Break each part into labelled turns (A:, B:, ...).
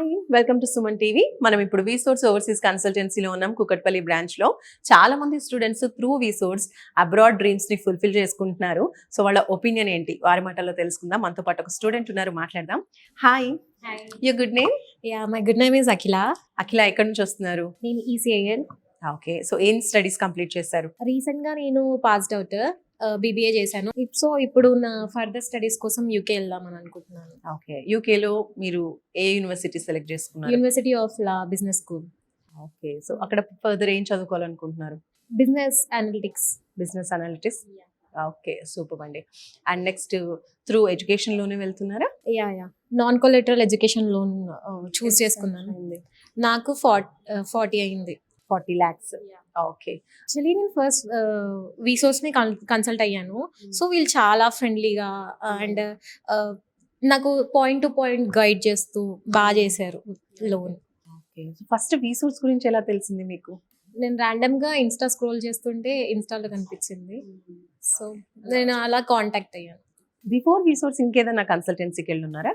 A: Hi, welcome to Suman TV. మనం ఇప్పుడు వీసోర్స్ overseas కన్సల్టెన్సీలో ఉన్నాం, కుకట్పల్లి బ్రాంచ్లో. చాలా మంది స్టూడెంట్స్ త్రూ వీసోర్స్ అబ్రాడ్ డ్రీమ్స్ని ఫుల్ఫిల్ చేసుకుంటున్నారు. సో వాళ్ళ ఒపీనియన్ ఏంటి, వారి మాటల్లో తెలుసుకుందాం. మనతో పాటు ఒక స్టూడెంట్ ఉన్నారు, మాట్లాడదాం. Hi, your good name?
B: My good name is Akhila.
A: Akhila, ఎక్కడి నుంచి వస్తున్నారు?
B: నేను ఈసీఐఎల్.
A: ఓకే, సో ఏం స్టడీస్ కంప్లీట్ చేశారు?
B: రీసెంట్ గా నేను పాస్డ్ అవుట్, బీబీఏ చేశాను. సో ఇప్పుడు నా ఫర్దర్ స్టడీస్ కోసం యూకే వెళ్దామని అనుకుంటున్నాను.
A: ఓకే, యూకేలో మీరు ఏ యూనివర్సిటీ సెలెక్ట్ చేసుకున్నారు?
B: University of law business school.
A: Okay, so అక్కడ ఫర్దర్ ఏం చదువుకోవాలనుకుంటున్నారు?
B: Business analytics.
A: Business analytics. Okay, super అండి. అండ్ నెక్స్ట్ త్రూ ఎడ్యుకేషన్ లోనే వెళ్తున్నారా?
B: Yeah non collateral education loan choose చేసుకున్నాను. నాకు 40 అయింది.
A: 40 lakhs. ఓకే,
B: యాక్చువల్లీ నేను ఫస్ట్ వీసోర్స్ ని కన్సల్ట్ అయ్యాను. సో వీళ్ళు చాలా ఫ్రెండ్లీగా అండ్ నాకు పాయింట్ టు పాయింట్ గైడ్ చేస్తూ బాగా చేశారు లోన్.
A: ఓకే, ఫస్ట్ వీసోర్స్ గురించి ఎలా తెలిసింది మీకు?
B: నేను ర్యాండమ్ గా ఇన్స్టా స్క్రోల్ చేస్తుంటే ఇన్స్టాలో కనిపించింది. సో నేను అలా కాంటాక్ట్ అయ్యాను.
A: బిఫోర్ వీసోర్స్ ఇంకేదైనా కన్సల్టెన్సీకి వెళ్ళున్నారా?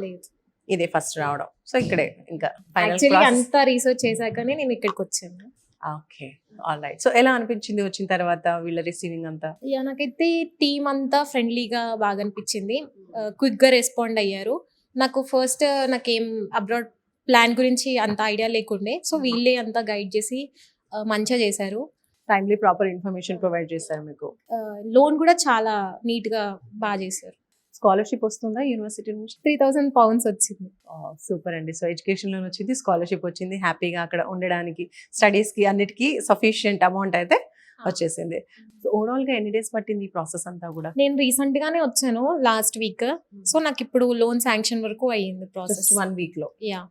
B: లేదు,
A: ఇదే ఫస్ట్ రావడం. సో ఇక్కడే ఇంకా
B: యాక్చువల్లీ అంతా రీసెర్చ్ చేశాకనే నేను ఇక్కడికి వచ్చాను.
A: Okay, all right. సో ఎలా అనిపించింది వచ్చిన తర్వాత వీళ్ళ రిసీవింగ్ అంతా?
B: నాకైతే టీమ్ అంతా ఫ్రెండ్లీగా బాగా అనిపించింది. క్విక్ గా రెస్పాండ్ అయ్యారు. నాకు ఫస్ట్ నాకేం అబ్రాడ్ ప్లాన్ గురించి అంత ఐడియా లేకుండే. సో వీళ్ళే అంతా గైడ్ చేసి మంచిగా చేశారు.
A: టైమ్లీ ప్రాపర్ ఇన్ఫర్మేషన్ ప్రొవైడ్ చేశారు మీకు.
B: లోన్ కూడా చాలా నీట్ గా బాగా చేశారు.
A: స్కాలర్షిప్ వస్తుందా యూనివర్సిటీ నుంచి?
B: 3,000 pounds వచ్చింది.
A: సూపర్ అండి. సో ఎడ్యుకేషన్ లోన్ వచ్చింది, స్కాలర్షిప్ వచ్చింది, హ్యాపీగా అక్కడ ఉండడానికి స్టడీస్ కి అన్నిటికీ సఫిషియంట్ అమౌంట్ అయితే వచ్చేసింది. సో ఓవరాల్ గా ఎన్ని డేస్ పట్టింది ఈ ప్రాసెస్ అంతా కూడా?
B: నేను రీసెంట్ గానే వచ్చాను, లాస్ట్ వీక్. సో నాకు ఇప్పుడు లోన్ శాంక్షన్ వరకు అయ్యింది ప్రాసెస్.
A: 1 week లో.
B: Yeah,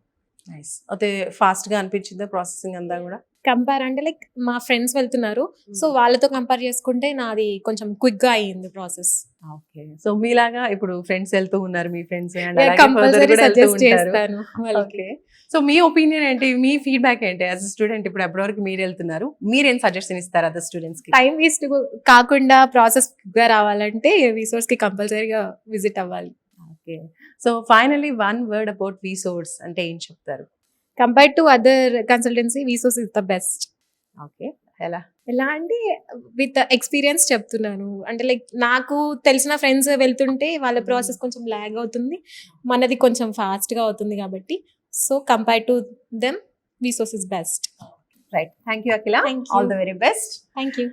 A: nice. అయితే ఫాస్ట్ గా అనిపించిందా ప్రాసెసింగ్ అంతా కూడా?
B: కంపేర్ అంటే లైక్ మా ఫ్రెండ్స్ వెళ్తున్నారు, సో వాళ్ళతో కంపేర్ చేసుకుంటే నాది కొంచెం క్విక్ గా అయ్యింది ప్రాసెస్.
A: ఓకే, సో మీలాగా ఇప్పుడు ఫ్రెండ్స్ వెళ్తూ ఉన్నారు, మీ ఫ్రెండ్స్
B: కంపల్సరీ సజెస్ట్ చేస్తాను.
A: ఓకే, సో మీ ఒపీనియన్ ఏంటి, మీ ఫీడ్బ్యాక్ ఏంటి యాజ్ అ స్టూడెంట్? ఇప్పుడు అప్పటి వరకు మీరు వెళ్తున్నారు, మీరేం సజెషన్ ఇస్తారు అదర్ స్టూడెంట్స్ కి?
B: టైం వేస్ట్ కాకుండా ప్రాసెస్ గా రావాలంటే వీసోర్స్ కి కంపల్సరీగా విజిట్ అవ్వాలి.
A: Okay, so finally 1 word about Vsource అంటే ఏం చెప్తారు?
B: Compare to other consultancy, Vsource is the best.
A: Okay, ఎలా
B: అంటే విత్ ఎక్స్పీరియన్స్ చెప్తున్నాను. అంటే లైక్ నాకు తెలిసిన ఫ్రెండ్స్ వెళ్తుంటే వాళ్ళ ప్రాసెస్ కొంచెం లాగ్ అవుతుంది, మనది కొంచెం ఫాస్ట్ గా అవుతుంది కాబట్టి. So compare to them, వీసోర్స్ is best.
A: Right. Thank you Akhila, all the very best.
B: Thank you.